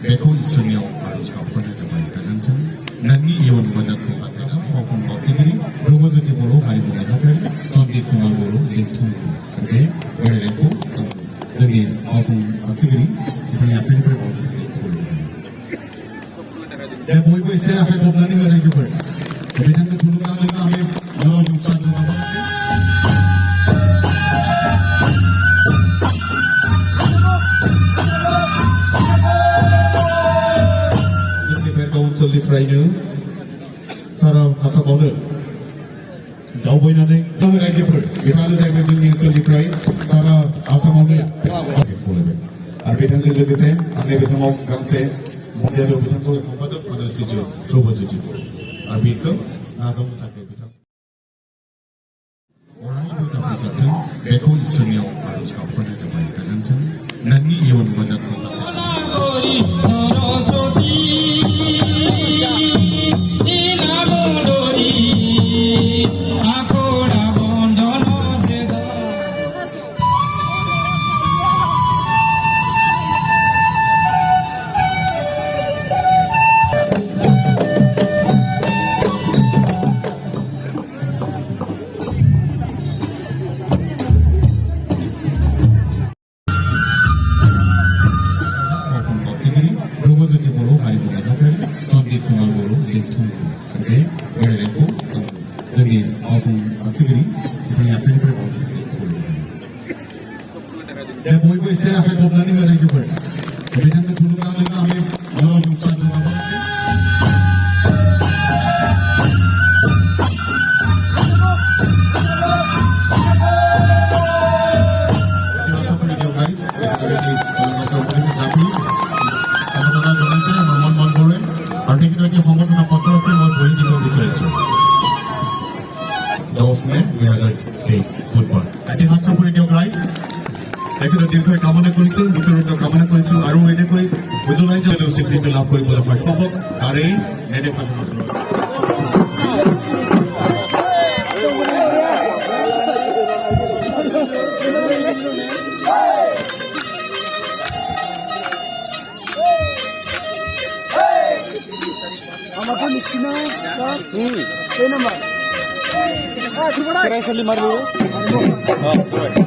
बेखौ इसोरनियाव आरज गाबख'नो थाखाय गोजोन्थों नोंनि इयुन मोजांखौ हास्थायना फावखुं बावसिगिरि ध्रुबज्योति बर' हारिमु नेहाथारि सन्दिप कुमार बर' लिंथुम बे बेरायनायखौ जोंनि फावखुं बावसिगिरि बिथांनि आखाइनिफ्राय बावसिगिरि दा बयबो एसे आखाइ खबनानै होनायफोर बिथांखौ थुलुंगा होनो आं ओनसोलनिफ्रायनो सारा आसामावनो दावबायनानै रायजोफोर बिथाङानो जाहैबाय जोंनि ओनसोलनिफ्राय सारा आसामावनो आरो बिथांजों लोगोसे आं नैबे समाव गांसे मन्दिराव बिथांखौ हगारदों आलासिजों ध्रुबज्योति आरो बेखौ नाजावनो थाखाय बिथां अरायबो जाफुंसारथों बेखौ इसोरनियाव आरज गाबख'नो थाखाय गोजोन्थों नोंनि इयुन मोजांखौ ध्रुबज्योति बर' हारिमु नेहाथारि सन्दिप कुमार बर' लिंथुम बे बेरायनायखौ जोंनि फावखुं बावसिगिरि बिथांनि आखाइनिफ्राय बावसिगिरि दा बयबो एसे आखाइ खबनानै होनायफोर बिथांखौ थुलुंगा होनो आं আর্টিকুলেটি সংগঠন পত্র আছে মই বহি দিব বিচাৰিছোঁ 10 মে 2023 বুধবাৰ এটি হাত চাপৰি দিয়ক ৰাইজ তেখেতৰ দীৰ্ঘায়ু কামনা কৰিছোঁ মৃত্যুৰ কামনা কৰিছোঁ আৰু এনেকৈ উজ্জ্বলাই যাবলৈ স্বীকৃতি লাভ কৰিবলৈ সক্ষম হওক আৰু এই নেদেখা Amapan di Cina, ini nama. Ah, coba dah. Kira seli maru.